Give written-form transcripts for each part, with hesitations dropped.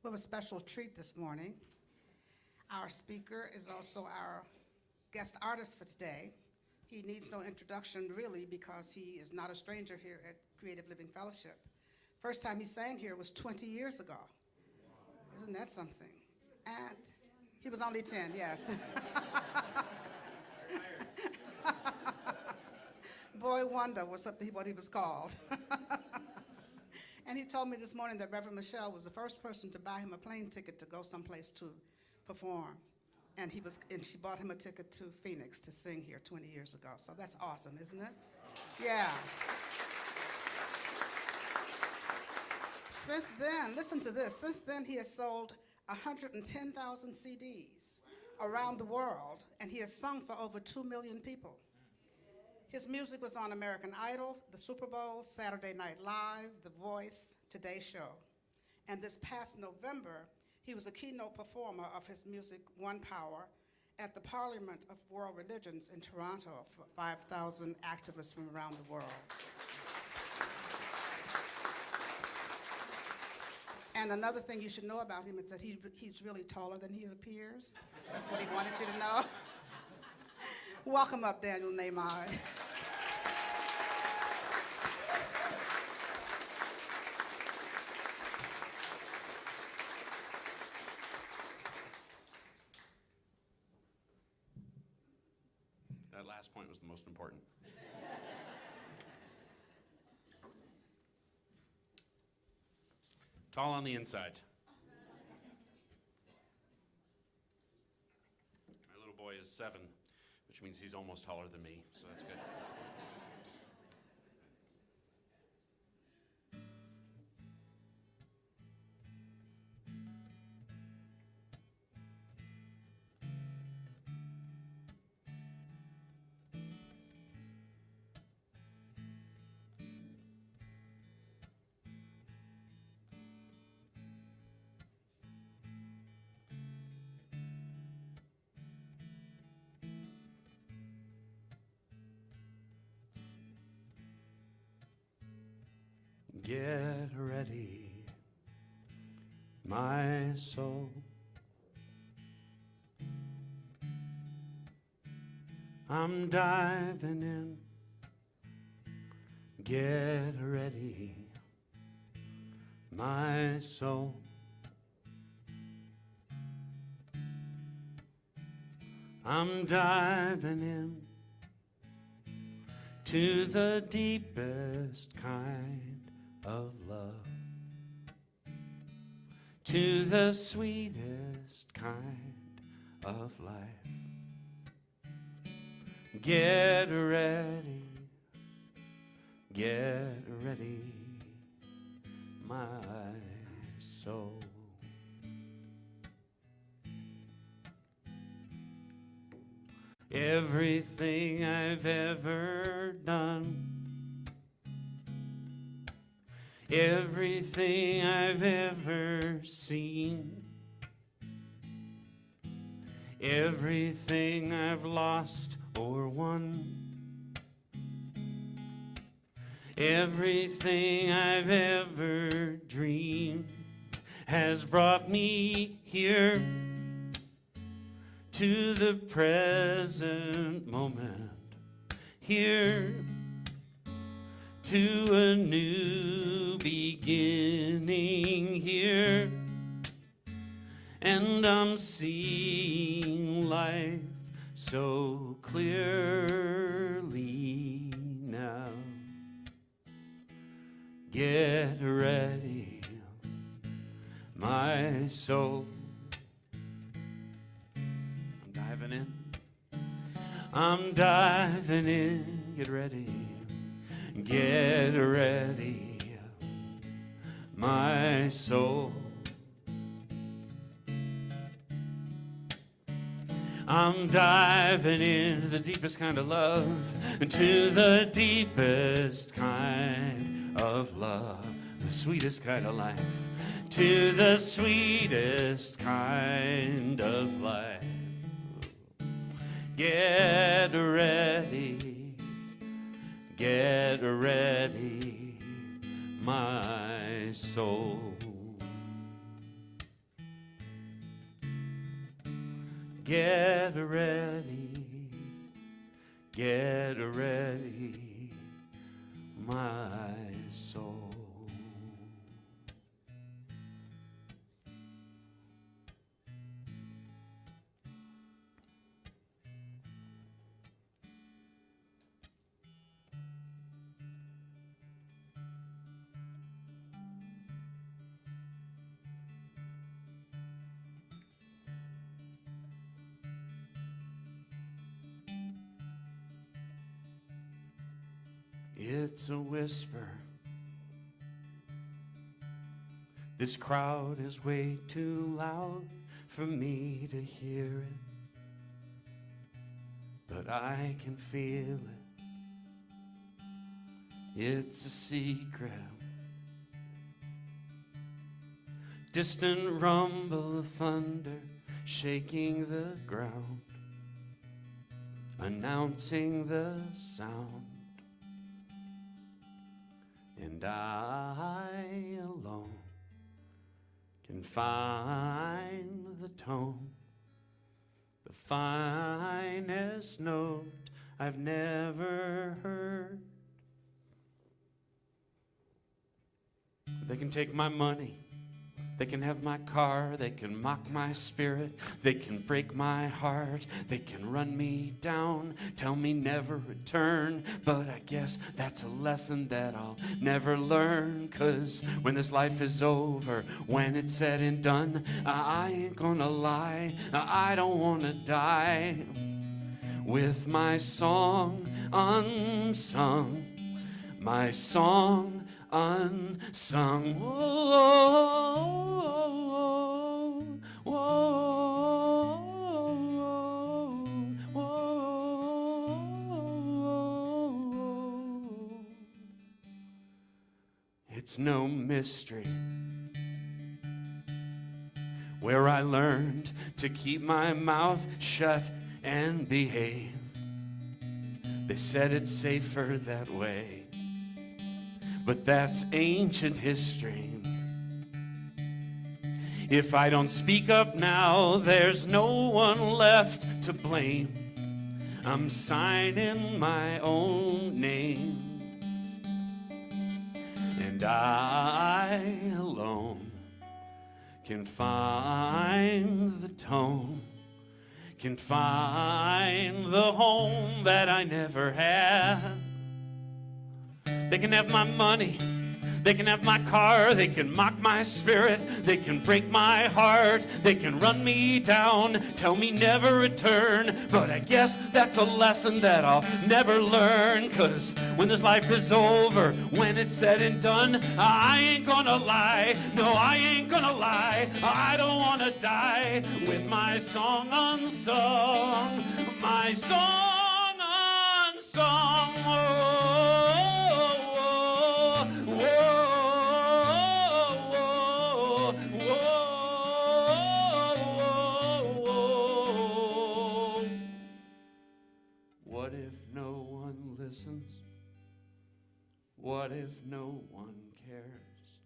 We have a special treat this morning. Our speaker is also our guest artist for today. He needs no introduction, really, because he is not a stranger here at Creative Living Fellowship. First time he sang here was 20 years ago. Isn't that something? And he was only 10, yes. Boy Wonder was what he was called. And he told me this morning that Reverend Michelle was the first person to buy him a plane ticket to go someplace to perform. And she bought him a ticket to Phoenix to sing here 20 years ago. So that's awesome, isn't it? Yeah. Since then, listen to this, since then he has sold 110,000 CDs around the world, and he has sung for over 2 million people. His music was on American Idol, the Super Bowl, Saturday Night Live, The Voice, Today Show. And this past November, he was a keynote performer of his music, One Power, at the Parliament of World Religions in Toronto for 5,000 activists from around the world. And another thing you should know about him is that he's really taller than he appears. That's what he wanted you to know. Welcome up, Daniel Nahmod. That last point was the most important. Tall on the inside. My little boy is 7, which means he's almost taller than me, so that's good. Get ready, my soul. I'm diving in. Get ready, my soul. I'm diving in to the deepest kind of love, to the sweetest kind of life. Get ready, my soul. Everything I've ever done, everything I've ever seen, everything I've lost or won, everything I've ever dreamed has brought me here to the present moment, here to a new beginning here, and I'm seeing life so clearly now. Get ready, my soul. I'm diving in. I'm diving in. Get ready. Get ready, my soul. I'm diving into the deepest kind of love, to the deepest kind of love, the sweetest kind of life, to the sweetest kind of life. Get ready, my soul. Get ready, get ready, my soul. It's a whisper. This crowd is way too loud for me to hear it, but I can feel it. It's a secret. Distant rumble of thunder shaking the ground, announcing the sound. And I alone can find the tone, the finest note I've never heard. They can take my money, they can have my car, they can mock my spirit, they can break my heart, they can run me down, tell me never return. But I guess that's a lesson that I'll never learn, 'cause when this life is over, when it's said and done, I ain't gonna lie, I don't wanna die with my song unsung, my song unsung. Whoa, whoa, whoa, whoa. It's no mystery where I learned to keep my mouth shut and behave. They said it's safer that way, but that's ancient history. If I don't speak up now, there's no one left to blame. I'm signing my own name, and I alone can find the tone, can find the home that I never had. They can have my money, they can have my car, they can mock my spirit, they can break my heart, they can run me down, tell me never return. But I guess that's a lesson that I'll never learn, 'cause when this life is over, when it's said and done, I ain't gonna lie, no, I ain't gonna lie, I don't wanna die with my song unsung, my song unsung. What if no one listens? What if no one cares?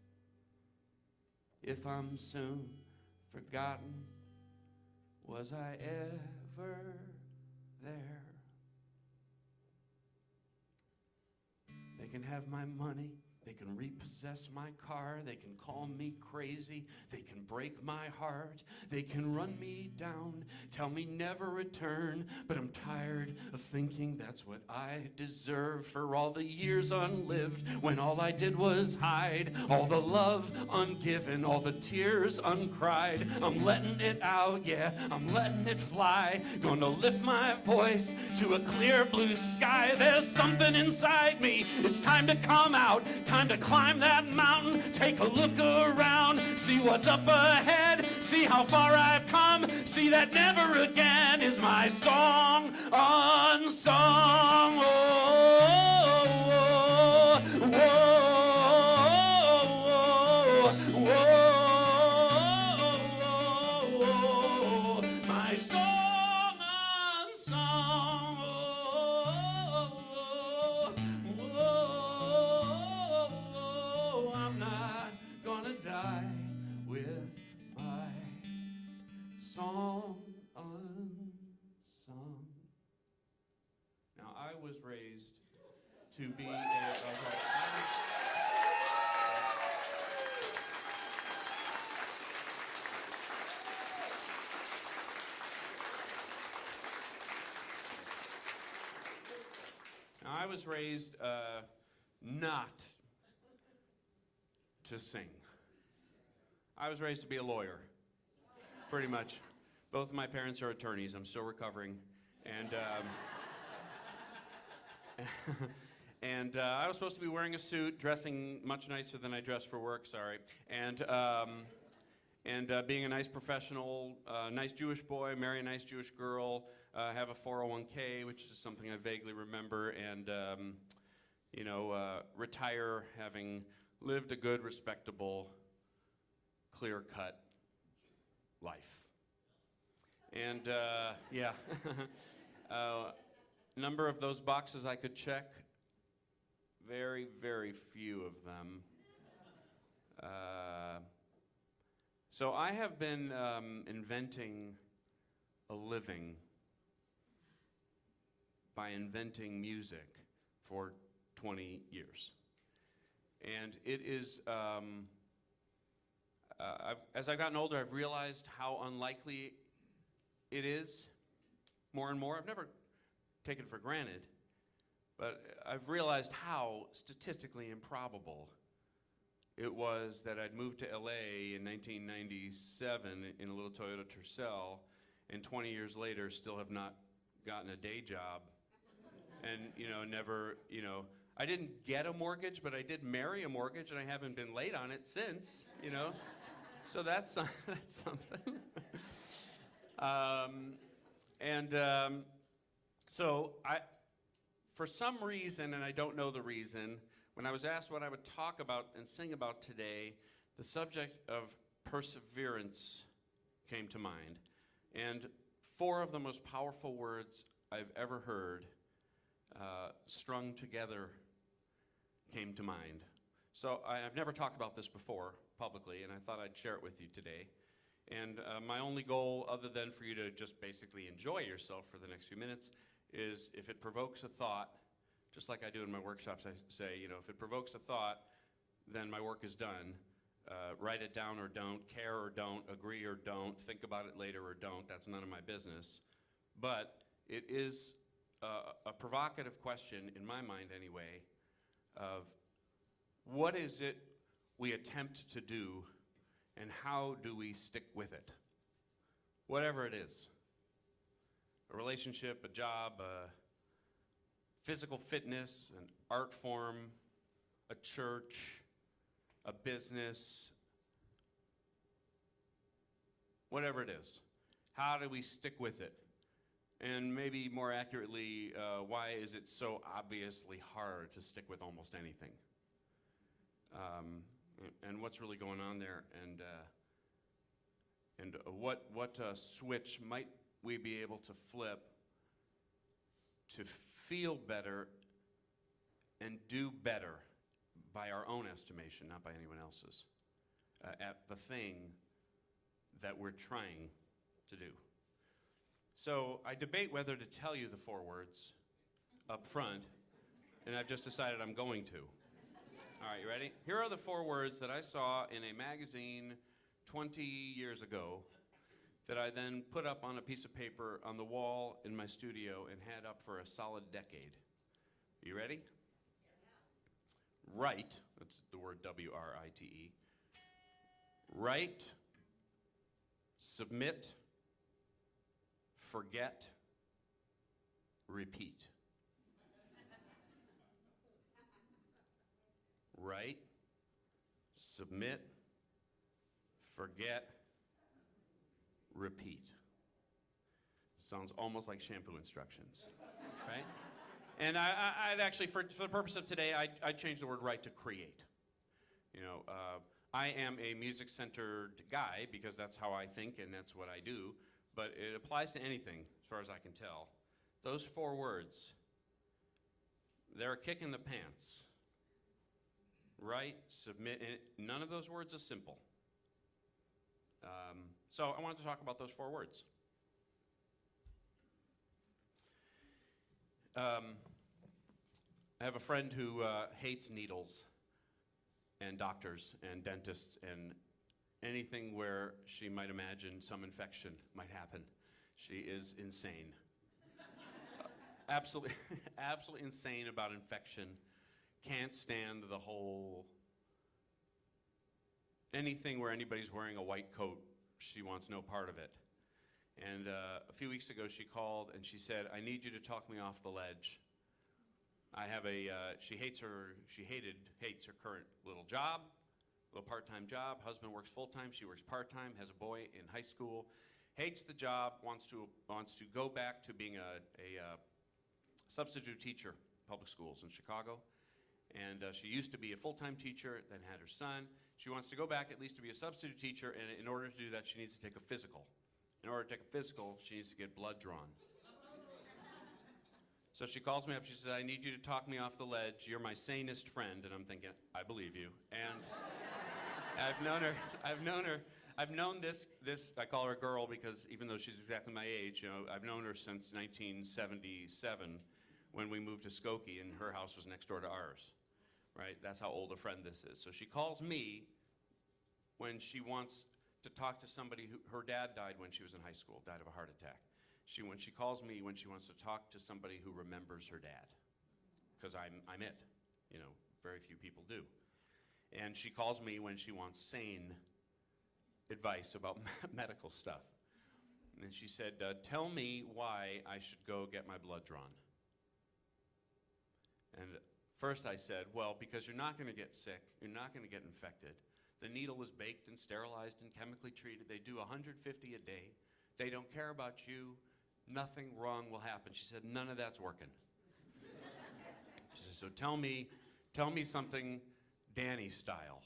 If I'm soon forgotten, was I ever there? They can have my money, they can repossess my car, they can call me crazy, they can break my heart, they can run me down, tell me never return. But I'm tired of thinking that's what I deserve for all the years unlived, when all I did was hide, all the love ungiven, all the tears uncried. I'm letting it out, yeah, I'm letting it fly, gonna lift my voice to a clear blue sky. There's something inside me, it's time to come out, time to climb that mountain, take a look around, see what's up ahead, see how far I've come, see that never again is my song unsung. Oh, oh, oh, oh, oh, my song unsung. I'm not gonna die with my song unsung. to be a. Now, I was raised not to sing. I was raised to be a lawyer, pretty much. Both of my parents are attorneys. I'm still recovering. And I was supposed to be wearing a suit, dressing much nicer than I dress for work, sorry. And being a nice professional, nice Jewish boy, marry a nice Jewish girl, have a 401k, which is something I vaguely remember, and retire having lived a good, respectable, clear-cut life. And yeah, number of those boxes I could check, very, very few of them. So I have been inventing a living by inventing music for 20 years. And it is, as I've gotten older, I've realized how unlikely it is, more and more. I've never taken it for granted, but I've realized how statistically improbable it was that I'd moved to LA in 1997 in a little Toyota Tercel, and 20 years later still have not gotten a day job, and never, I didn't get a mortgage, but I did marry a mortgage, and I haven't been late on it since, So that's something. So for some reason, and I don't know the reason, when I was asked what I would talk about and sing about today, the subject of perseverance came to mind. And 4 of the most powerful words I've ever heard strung together came to mind. So I've never talked about this before publicly, and I thought I'd share it with you today. And my only goal, other than for you to just basically enjoy yourself for the next few minutes, is if it provokes a thought, just like I do in my workshops, I say, if it provokes a thought, then my work is done. Write it down or don't, care or don't, agree or don't, think about it later or don't, that's none of my business. But it is a provocative question, in my mind anyway, of what is it we attempt to do and how do we stick with it? Whatever it is. A relationship, a job, a physical fitness, an art form, a church, a business, whatever it is. How do we stick with it? And maybe more accurately, why is it so obviously hard to stick with almost anything? And what's really going on there? And what switch might we be able to flip to feel better and do better by our own estimation, not by anyone else's, at the thing that we're trying to do. So I debate whether to tell you the 4 words up front, and I've just decided I'm going to. All right, you ready? Here are the 4 words that I saw in a magazine 20 years ago that I then put up on a piece of paper on the wall in my studio and had up for a solid decade. You ready? Write, that's the word W-R-I-T-E. Write, submit, forget, repeat. Write, submit, forget, repeat. Sounds almost like shampoo instructions, right? And I'd actually, for the purpose of today, I'd change the word write to create. I am a music-centered guy because that's how I think and that's what I do, but it applies to anything as far as I can tell. Those 4 words, they're a kick in the pants. Write, submit, and none of those words are simple. So I wanted to talk about those 4 words. I have a friend who hates needles and doctors and dentists and anything where she might imagine some infection might happen. She is insane. Absolutely, absolutely insane about infection. Can't stand the whole, anything where anybody's wearing a white coat, she wants no part of it. And a few weeks ago she called and she said, I need you to talk me off the ledge. I have she hates her current little job, little part-time job. Husband works full-time, she works part-time, has a boy in high school, hates the job, wants to go back to being a substitute teacher, public schools in Chicago. And she used to be a full-time teacher, then had her son. She wants to go back at least to be a substitute teacher, and in order to do that, she needs to take a physical. In order to take a physical, she needs to get blood drawn. So she calls me up, she says, I need you to talk me off the ledge. You're my sanest friend. And I'm thinking, I believe you. And I've known this, I call her a girl because even though she's exactly my age, you know, I've known her since 1977 when we moved to Skokie and her house was next door to ours, right? That's how old a friend this is. So she calls me when she wants to talk to somebody who, her dad died when she was in high school, died of a heart attack. When she calls me when she wants to talk to somebody who remembers her dad, because I'm it, you know, very few people do. And she calls me when she wants sane advice about medical stuff. And she said, tell me why I should go get my blood drawn. And first I said, well, because you're not going to get sick, you're not going to get infected. The needle was baked and sterilized and chemically treated. They do 150 a day. They don't care about you. Nothing wrong will happen. She said, none of that's working. She said, so tell me something Danny style.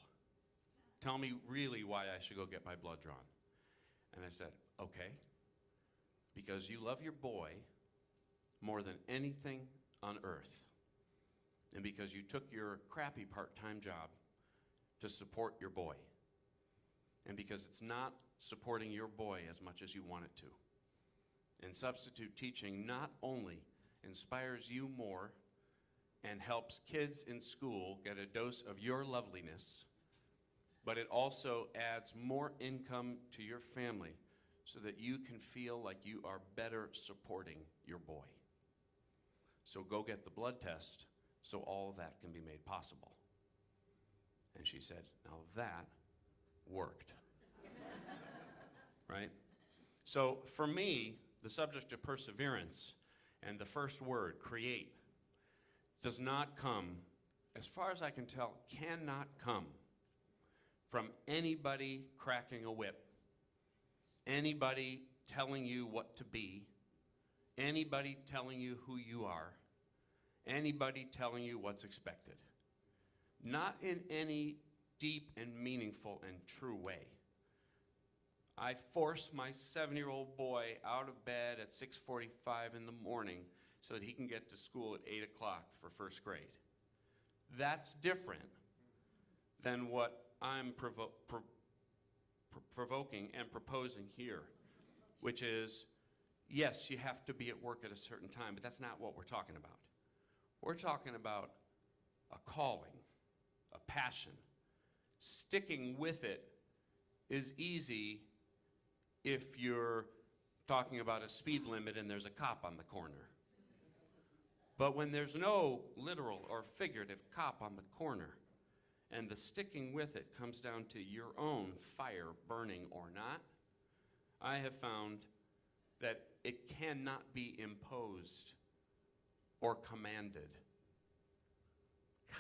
Tell me really why I should go get my blood drawn. And I said, okay, because you love your boy more than anything on earth. And because you took your crappy part-time job to support your boy. And because it's not supporting your boy as much as you want it to. And substitute teaching not only inspires you more and helps kids in school get a dose of your loveliness, but it also adds more income to your family so that you can feel like you are better supporting your boy. So go get the blood test so all of that can be made possible. And she said, now that worked. Right? So for me, the subject of perseverance and the first word, create, does not come, as far as I can tell, cannot come from anybody cracking a whip, anybody telling you what to be, anybody telling you who you are, anybody telling you what's expected. Not in any deep and meaningful and true way. I force my 7-year-old boy out of bed at 6:45 in the morning so that he can get to school at 8 o'clock for first grade. That's different than what I'm provoking and proposing here, which is, yes, you have to be at work at a certain time, but that's not what we're talking about. We're talking about a calling, a passion. Sticking with it is easy if you're talking about a speed limit and there's a cop on the corner. But when there's no literal or figurative cop on the corner, and the sticking with it comes down to your own fire burning or not, I have found that it cannot be imposed or commanded.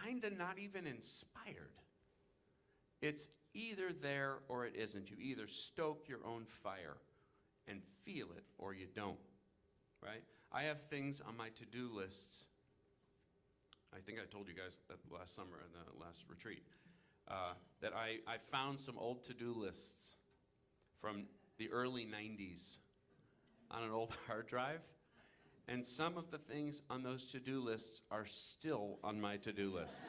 Kinda not even inspired. It's either there or it isn't. You either stoke your own fire and feel it or you don't, right? I have things on my to-do lists. I think I told you guys that last summer in the last retreat, that I found some old to-do lists from the early 90s on an old hard drive. And some of the things on those to-do lists are still on my to-do list.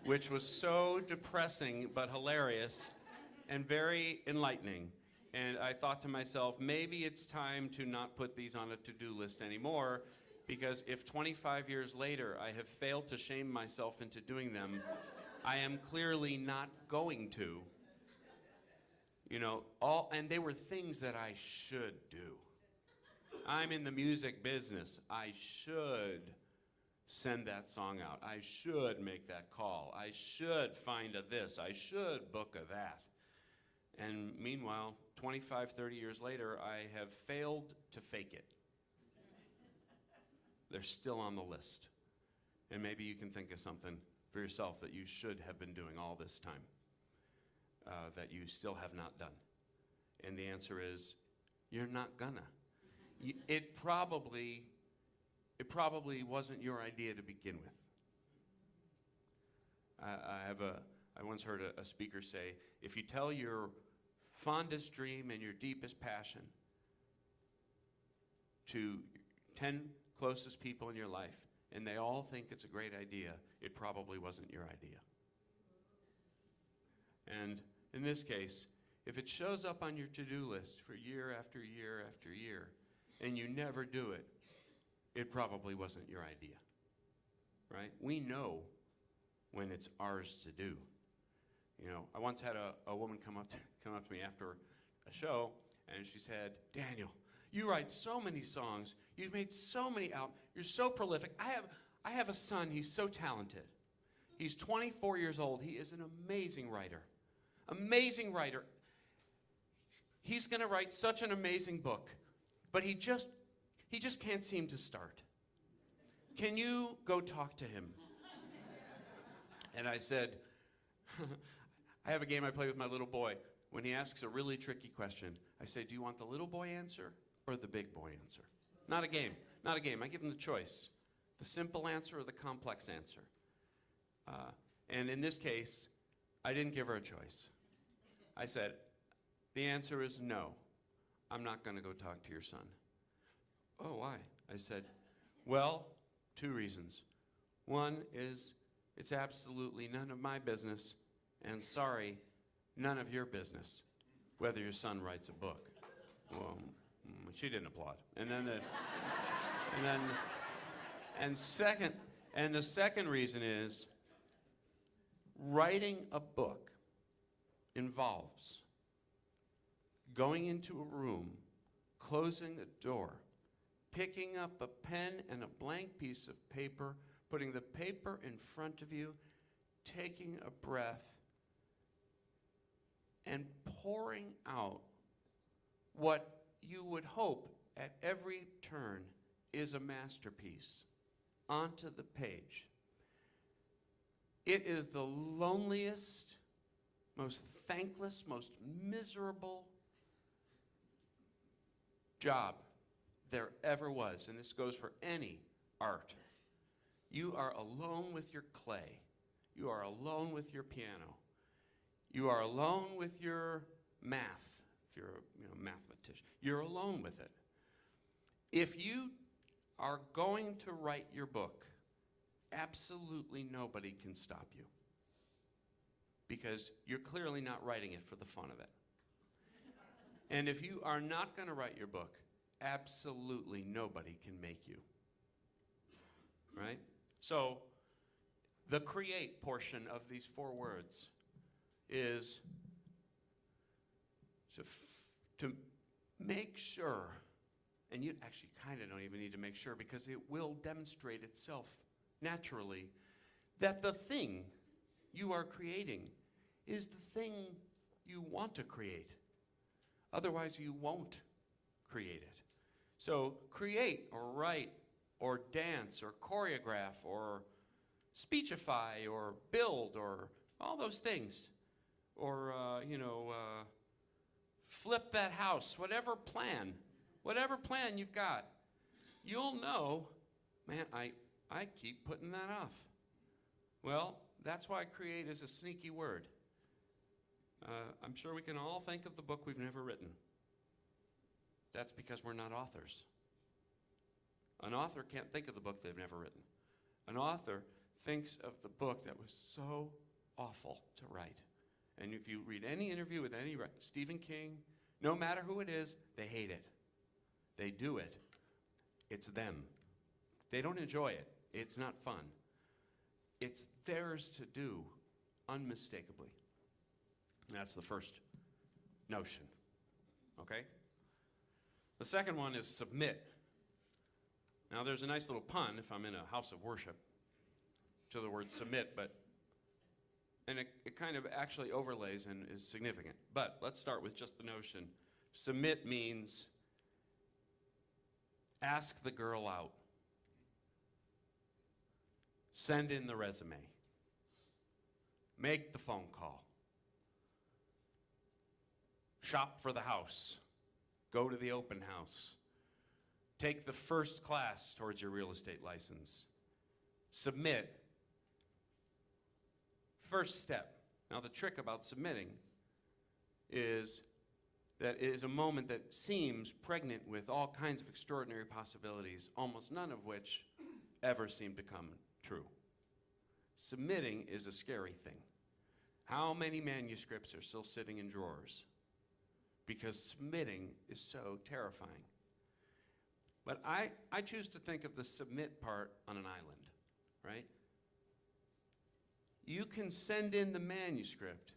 Which was so depressing but hilarious and very enlightening. And I thought to myself, maybe it's time to not put these on a to-do list anymore Because if 25 years later I have failed to shame myself into doing them, I am clearly not going to. You know, and they were things that I should do. I'm in the music business. I should send that song out. I should make that call. I should find a this. I should book a that. And meanwhile, 25, 30 years later, I have failed to fake it. They're still on the list. And maybe you can think of something for yourself that you should have been doing all this time, that you still have not done. And the answer is, you're not gonna. It probably wasn't your idea to begin with. I once heard a speaker say, if you tell your fondest dream and your deepest passion to 10 closest people in your life, and they all think it's a great idea, it probably wasn't your idea. And in this case, if it shows up on your to-do list for year after year after year, and you never do it, it probably wasn't your idea, right? We know when it's ours to do. You know, I once had a woman come up to me after a show, and she said, Daniel, you write so many songs, you've made so many albums, you're so prolific. I have a son, he's so talented. He's 24 years old, he is an amazing writer. Amazing writer. He's gonna write such an amazing book, but he just can't seem to start. Can you go talk to him? And I said, I have a game I play with my little boy. When he asks a really tricky question, I say, do you want the little boy answer or the big boy answer? Not a game, not a game. I give him the choice, the simple answer or the complex answer. And in this case, I didn't give her a choice. I said, the answer is no. I'm not gonna go talk to your son. Oh, why? I said, well, 2 reasons. One is, it's absolutely none of my business, and sorry, none of your business, whether your son writes a book. Well, she didn't applaud. And then the second reason is, writing a book involves going into a room, closing the door, picking up a pen and a blank piece of paper, putting the paper in front of you, taking a breath, and pouring out what you would hope at every turn is a masterpiece onto the page. It is the loneliest, most thankless, most miserable job there ever was, and this goes for any art. You are alone with your clay. You are alone with your piano. You are alone with your math, if you're a mathematician. You're alone with it. If you are going to write your book, absolutely nobody can stop you, because you're clearly not writing it for the fun of it. And if you are not going to write your book, absolutely nobody can make you, right? So the create portion of these 4 words is to make sure, and you actually kind of don't even need to make sure, because it will demonstrate itself naturally, that the thing you are creating is the thing you want to create. Otherwise, you won't create it. So create or write or dance or choreograph or speechify or build or all those things. Or, flip that house, whatever plan you've got. You'll know, man, I keep putting that off. Well, that's why create is a sneaky word. I'm sure we can all think of the book we've never written. That's because we're not authors. An author can't think of the book they've never written. An author thinks of the book that was so awful to write. And if you read any interview with any Stephen King, no matter who it is, they hate it. They do it. It's them. They don't enjoy it. It's not fun. It's theirs to do, unmistakably. And that's the first notion. Okay? The second one is submit. Now, there's a nice little pun, if I'm in a house of worship, to the word submit, and it kind of actually overlays and is significant. But let's start with just the notion. Submit means ask the girl out. Send in the resume. Make the phone call. Shop for the house. Go to the open house. Take the first class towards your real estate license. Submit. First step. Now, the trick about submitting is that it is a moment that seems pregnant with all kinds of extraordinary possibilities, almost none of which ever seem to come true. Submitting is a scary thing. How many manuscripts are still sitting in drawers? Because submitting is so terrifying. But I choose to think of the submit part on an island, right? You can send in the manuscript,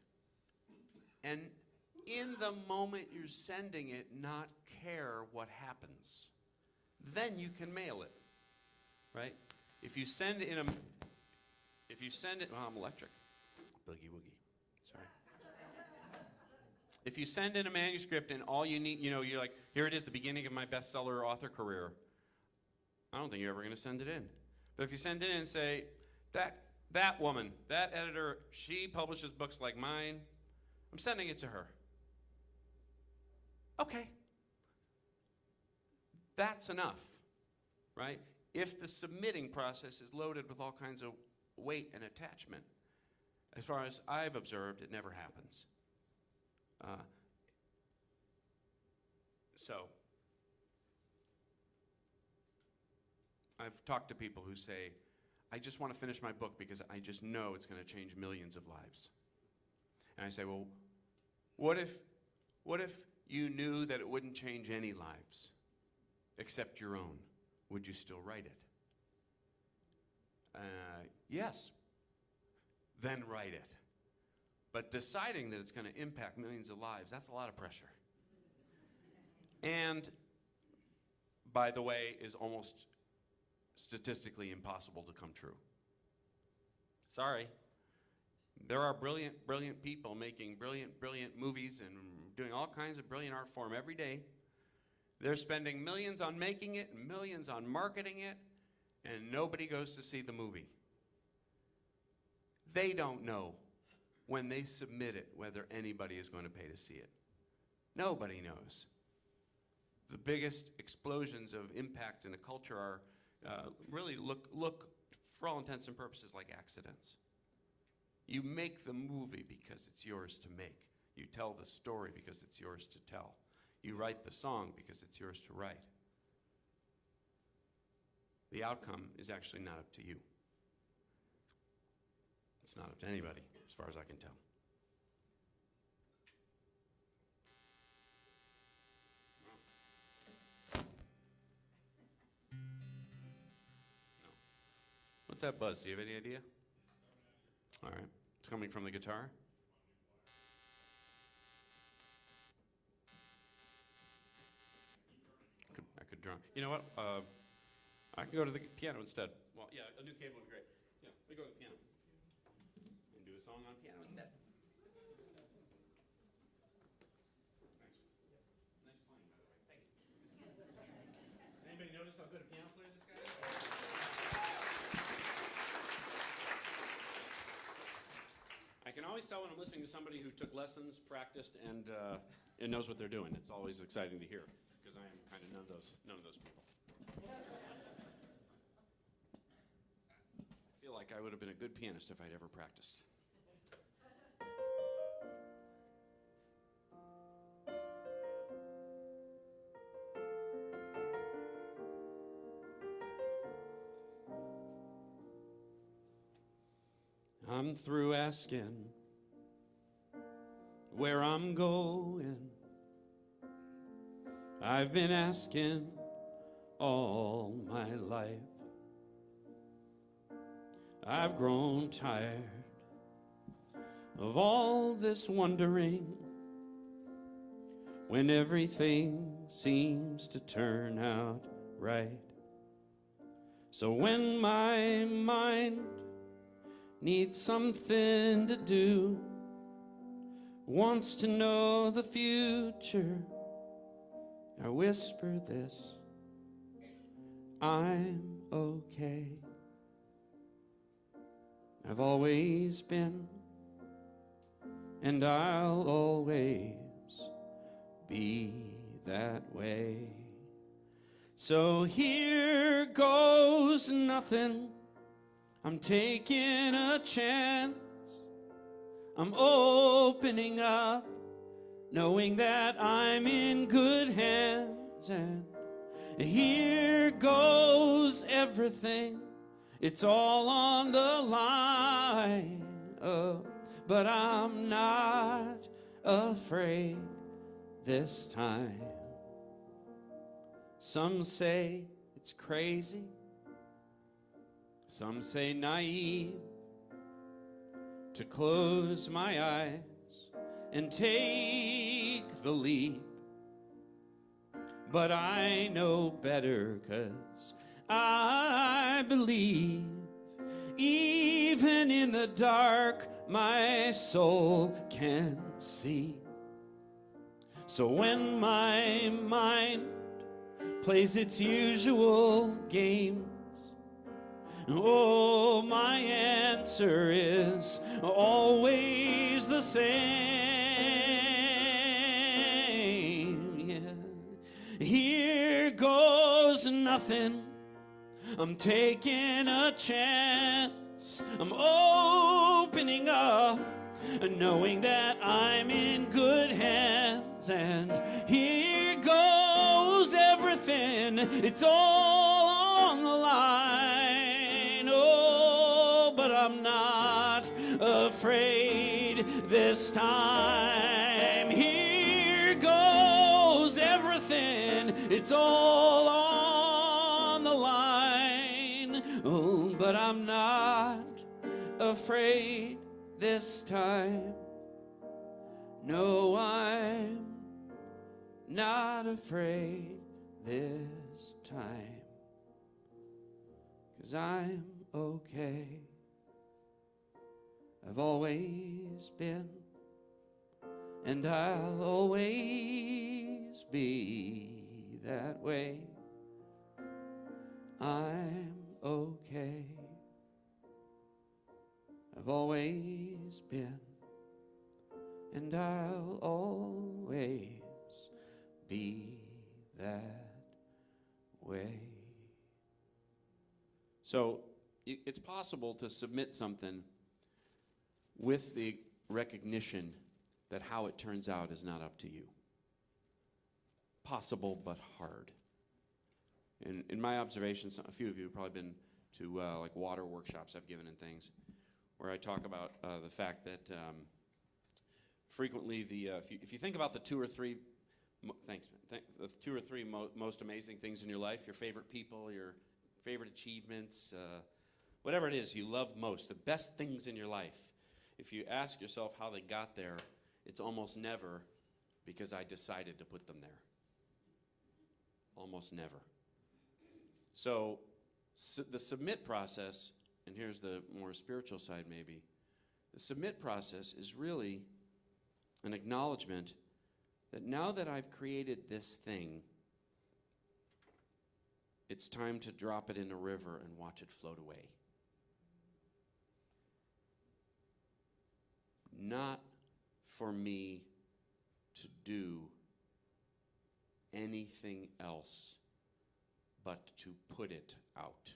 and in the moment you're sending it, not care what happens. Then you can mail it, right? If you send it, well, I'm electric. Boogie woogie, sorry. If you send in a manuscript and all you need, you're like, here it is, the beginning of my bestseller author career. I don't think you're ever going to send it in. But if you send it in and say, that woman, that editor, she publishes books like mine, I'm sending it to her. Okay. That's enough, right? If the submitting process is loaded with all kinds of weight and attachment, as far as I've observed, it never happens. So, I've talked to people who say, I just want to finish my book because I just know it's going to change millions of lives. And I say, well, what if you knew that it wouldn't change any lives except your own? Would you still write it? Yes. Then write it. But deciding that it's going to impact millions of lives, that's a lot of pressure. And, by the way, is almost statistically impossible to come true. Sorry. There are brilliant people making brilliant movies and doing all kinds of brilliant art form every day. They're spending millions on making it and millions on marketing it, and nobody goes to see the movie. They don't know when they submit it whether anybody is going to pay to see it. Nobody knows. The biggest explosions of impact in a culture are really look for all intents and purposes like accidents. You make the movie because it's yours to make. You tell the story because it's yours to tell. You write the song because it's yours to write. The outcome is actually not up to you. It's not up to anybody, as far as I can tell. No. What's that buzz? Do you have any idea? All right. It's coming from the guitar? I could drum. You know what? I can go to the piano instead. Well, yeah, a new cable would be great. Yeah, let me go to the piano. And do a song on piano instead. Thanks. Nice playing, by the way. Thank you. Anybody notice how good a piano player this guy is? I can always tell when I'm listening to somebody who took lessons, practiced, and knows what they're doing. It's always exciting to hear, because I am kind of none of those people. I feel like I would have been a good pianist if I'd ever practiced. I'm through asking where I'm going. I've been asking all my life. I've grown tired of all this wondering when everything seems to turn out right. So when my mind needs something to do, wants to know the future, I whisper this: I'm okay. I've always been, and I'll always be that way. So here goes nothing. I'm taking a chance. I'm opening up, knowing that I'm in good hands. And here goes everything. It's all on the line. But I'm not afraid this time. Some say it's crazy. Some say naive to close my eyes and take the leap. But I know better, 'cause I believe even in the dark my soul can see. So when my mind plays its usual games, oh, my answer is always the same. Yeah. Here goes nothing. I'm taking a chance. I'm opening up, knowing that I'm in good hands. And here goes everything. It's all on the line. Oh, but I'm not afraid this time. Here goes everything. It's all on the line. Oh, but I'm not afraid this time. No, I'm not afraid this time, 'cause I'm okay. I've always been, and I'll always be that way. I'm okay. I've always been, and I'll always be that way. So it's possible to submit something with the recognition that how it turns out is not up to you. Possible, but hard. In my observations, a few of you have probably been to like water workshops I've given and things, where I talk about the fact that frequently if you think about the two or three most amazing things in your life, your favorite people, your favorite achievements, whatever it is you love most, the best things in your life, if you ask yourself how they got there, it's almost never because I decided to put them there. Almost never. So the submit process, and here's the more spiritual side maybe, the submit process is really an acknowledgement that now that I've created this thing, it's time to drop it in a river and watch it float away. Not for me to do anything else but to put it out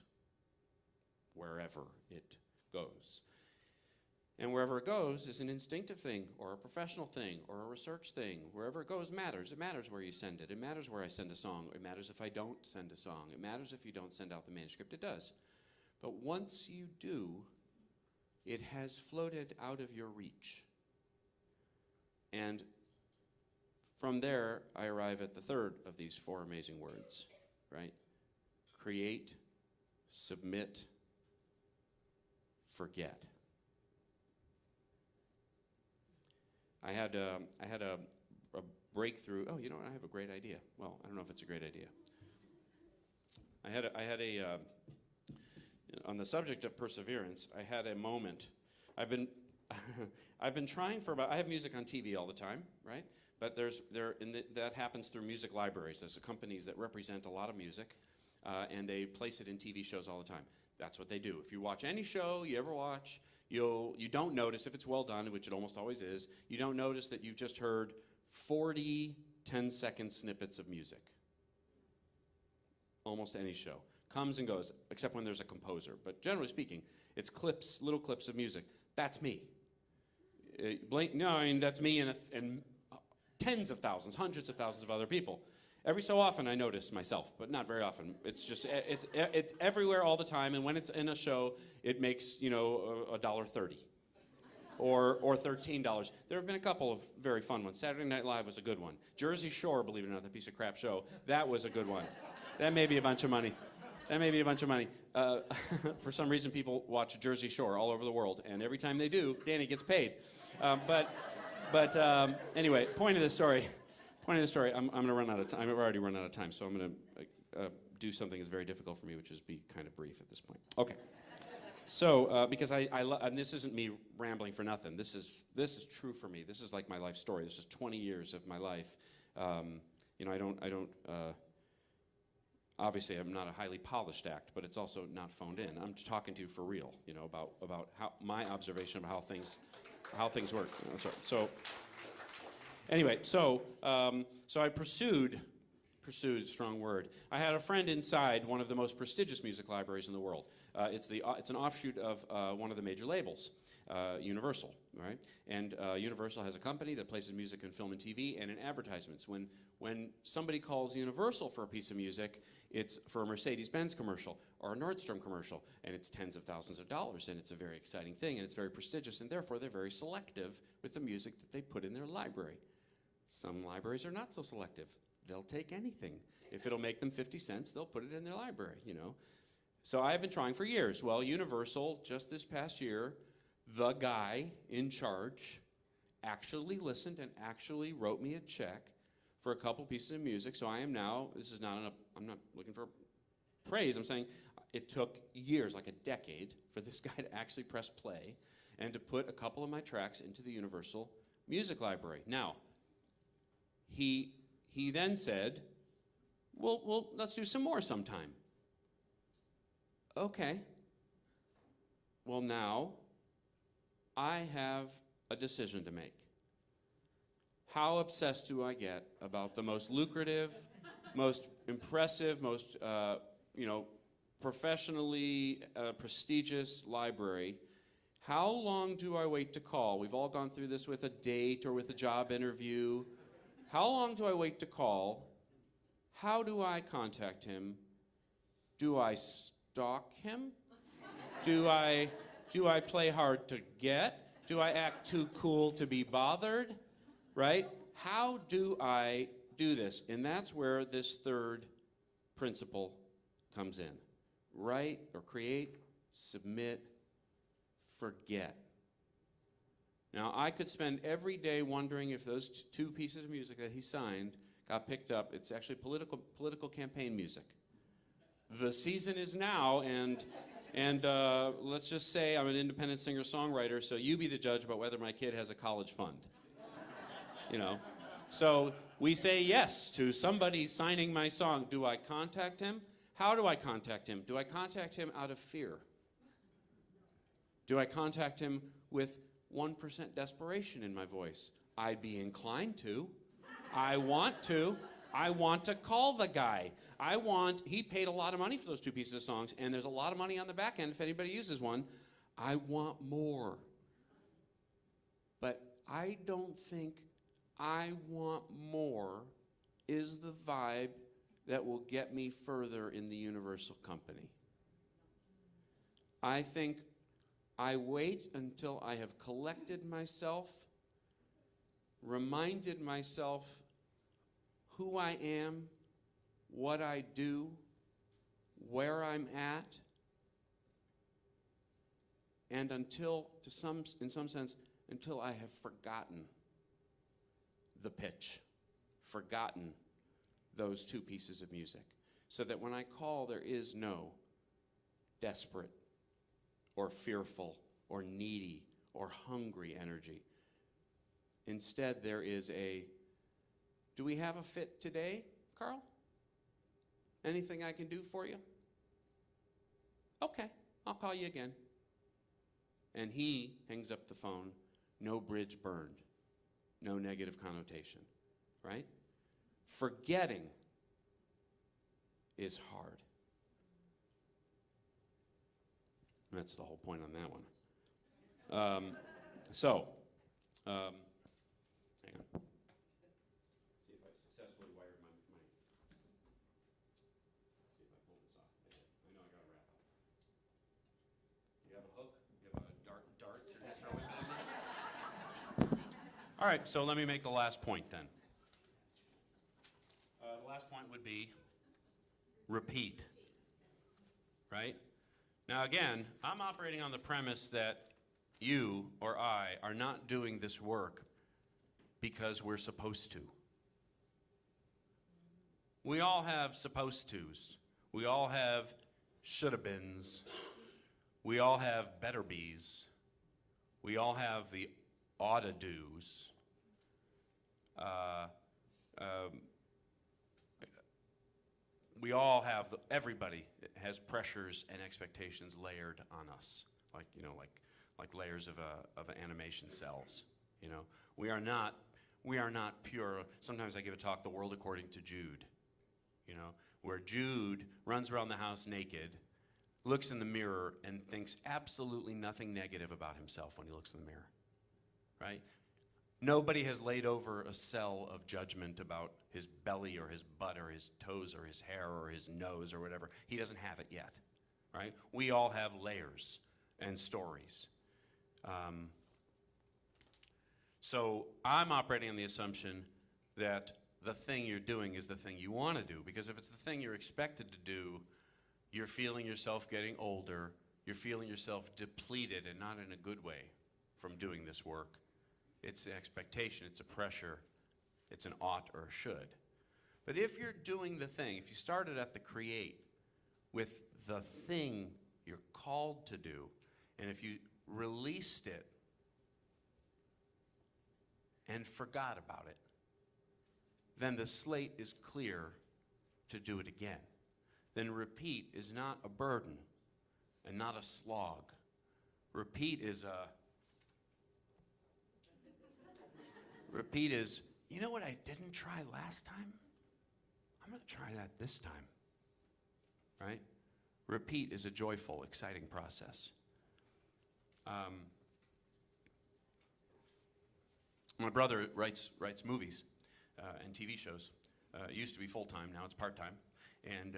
wherever it goes. And wherever it goes is an instinctive thing or a professional thing or a research thing. Wherever it goes matters. It matters where you send it. It matters where I send a song. It matters if I don't send a song. It matters if you don't send out the manuscript. It does. But once you do, it has floated out of your reach. And from there, I arrive at the third of these four amazing words, right? Create, submit, forget. I had a breakthrough. Oh, you know what? I have a great idea. Well, I don't know if it's a great idea. On the subject of perseverance, I had a moment. I've been trying for about. I have music on TV all the time, right? But that happens through music libraries. There's companies that represent a lot of music, and they place it in TV shows all the time. That's what they do. If you watch any show you ever watch, you don't notice, if it's well done, which it almost always is, you don't notice that you've just heard 40 10-second snippets of music. Almost any show. Comes and goes, except when there's a composer. But generally speaking, it's clips, little clips of music. That's me. That's me and tens of thousands, hundreds of thousands of other people. Every so often I notice myself, but not very often. It's just, it's everywhere all the time, and when it's in a show, it makes, $1.30 or $13. There have been a couple of very fun ones. Saturday Night Live was a good one. Jersey Shore, believe it or not, that piece of crap show, that was a good one. That may be a bunch of money. For some reason, people watch Jersey Shore all over the world, and every time they do, Danny gets paid. Anyway, point of the story, I'm going to run out of time. I've already run out of time, so I'm going to do something that's very difficult for me, which is be kind of brief at this point. Okay. So, because and this isn't me rambling for nothing. This is true for me. This is like my life story. This is 20 years of my life. Obviously, I'm not a highly polished act, but it's also not phoned in. I'm just talking to you for real, about how my observation of how things work. So I pursued, strong word. I had a friend inside one of the most prestigious music libraries in the world. It's an offshoot of one of the major labels, Universal, right? And Universal has a company that places music in film and TV and in advertisements. When somebody calls Universal for a piece of music, it's for a Mercedes-Benz commercial or a Nordstrom commercial, and it's tens of thousands of dollars, and it's a very exciting thing, and it's very prestigious, and therefore they're very selective with the music that they put in their library. Some libraries are not so selective. They'll take anything. If it'll make them 50 cents, they'll put it in their library, So I've been trying for years. Well, Universal, just this past year, the guy in charge actually listened and actually wrote me a check for a couple pieces of music. So I am now, I'm not looking for praise. I'm saying it took years, like a decade, for this guy to actually press play and to put a couple of my tracks into the Universal Music Library. Now, he then said, well, let's do some more sometime. Okay. Well, now I have a decision to make. How obsessed do I get about the most lucrative, most impressive, most professionally prestigious library? How long do I wait to call? We've all gone through this with a date or with a job interview. How long do I wait to call? How do I contact him? Do I stalk him? Do I play hard to get? Do I act too cool to be bothered? Right? How do I do this? And that's where this third principle comes in. Write or create, submit, forget. Now, I could spend every day wondering if those two pieces of music that he signed got picked up. It's actually political campaign music. The season is now, and let's just say I'm an independent singer-songwriter, so you be the judge about whether my kid has a college fund. So we say yes to somebody signing my song. Do I contact him? How do I contact him? Do I contact him out of fear? Do I contact him with 1% desperation in my voice? I'd be inclined to. I want to. I want to call the guy. He paid a lot of money for those two pieces of songs, and there's a lot of money on the back end if anybody uses one. I want more. But I don't think I want more is the vibe that will get me further in the Universal company. I think I wait until I have collected myself, reminded myself who I am, what I do, where I'm at, And in some sense, until I have forgotten the pitch, forgotten those two pieces of music, so that when I call, there is no desperate or fearful or needy or hungry energy. Instead, there is do we have a fit today, Carl? Anything I can do for you? Okay, I'll call you again. And he hangs up the phone, no bridge burned, no negative connotation, right? Forgetting is hard. That's the whole point on that one. Hang on. See if I successfully wired my see if I pull this off. I know I got to wrap up. You have a hook? You have a dart you're going to throw into me? All right, so let me make the last point then. The last point would be repeat, right? Now again, I'm operating on the premise that you or I are not doing this work because we're supposed to. We all have supposed tos. We all have shoulda beens. We all have better bees. We all have the oughta do's. We all have, everybody has pressures and expectations layered on us, like layers of animation cells. You know, we are not pure. Sometimes I give a talk, The World According to Jude. You know, where Jude runs around the house naked, looks in the mirror, and thinks absolutely nothing negative about himself when he looks in the mirror, right? Nobody has laid over a cell of judgment about his belly or his butt or his toes or his hair or his nose or whatever. He doesn't have it yet, right? We all have layers and stories. So I'm operating on the assumption that the thing you're doing is the thing you want to do, because if it's the thing you're expected to do, you're feeling yourself getting older, you're feeling yourself depleted, and not in a good way, from doing this work. It's an expectation, it's a pressure, it's an ought or a should. But if you're doing the thing, if you started at the create with the thing you're called to do, and if you released it and forgot about it, then the slate is clear to do it again. Then repeat is not a burden and not a slog. Repeat is you know what I didn't try last time? I'm going to try that this time, right? Repeat is a joyful, exciting process. My brother writes movies and TV shows. It used to be full-time, now it's part-time. And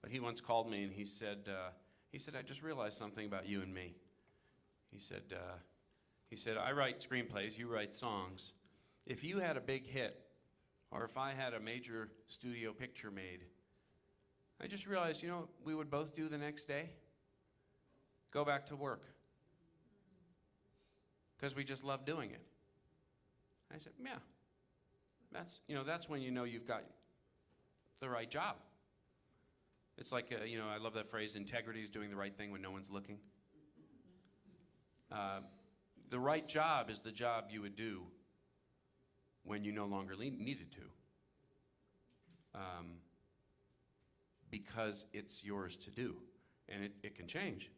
but he once called me and he said, I just realized something about you and me. He said, I write screenplays, you write songs. If you had a big hit, or if I had a major studio picture made, I just realized, you know what we would both do the next day? Go back to work. Because we just love doing it. I said, yeah. That's when you know you've got the right job. It's like, I love that phrase, integrity is doing the right thing when no one's looking. The right job is the job you would do when you no longer needed to. Because it's yours to do. And it can change.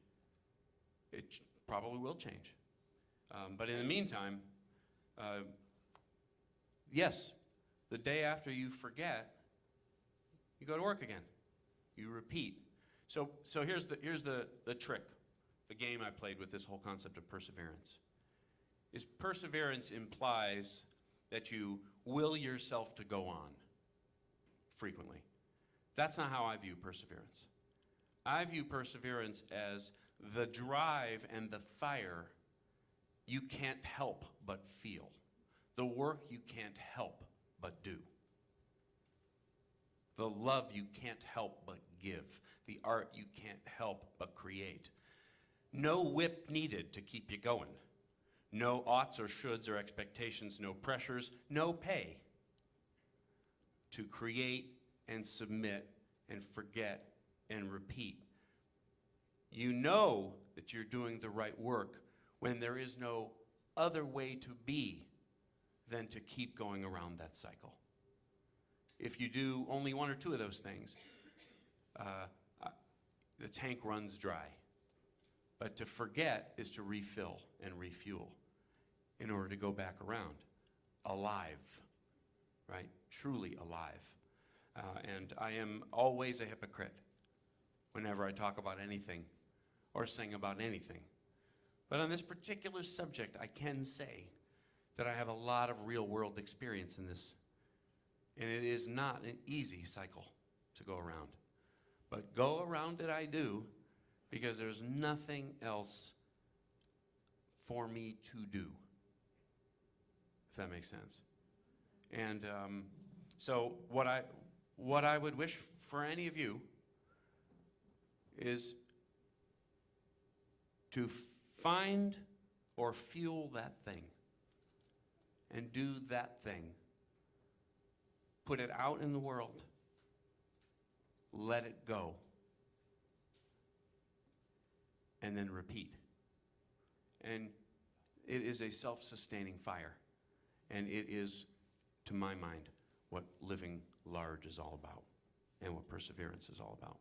It probably will change. But in the meantime, yes, the day after you forget, you go to work again. You repeat. So here's the trick, the game I played with this whole concept of perseverance. Is perseverance implies that you will yourself to go on frequently. That's not how I view perseverance. I view perseverance as the drive and the fire you can't help but feel. The work you can't help but do. The love you can't help but give. The art you can't help but create. No whip needed to keep you going. No oughts or shoulds or expectations, no pressures, no pay to create and submit and forget and repeat. You know that you're doing the right work when there is no other way to be than to keep going around that cycle. If you do only one or two of those things, the tank runs dry. But to forget is to refill and refuel in order to go back around, alive, right? Truly alive. And I am always a hypocrite whenever I talk about anything or sing about anything. But on this particular subject, I can say that I have a lot of real-world experience in this. And it is not an easy cycle to go around. But go around it I do, because there's nothing else for me to do, if that makes sense. And so what I would wish for any of you is to find or fuel that thing and do that thing. Put it out in the world. Let it go. And then repeat. And it is a self-sustaining fire. And it is, to my mind, what living large is all about and what perseverance is all about.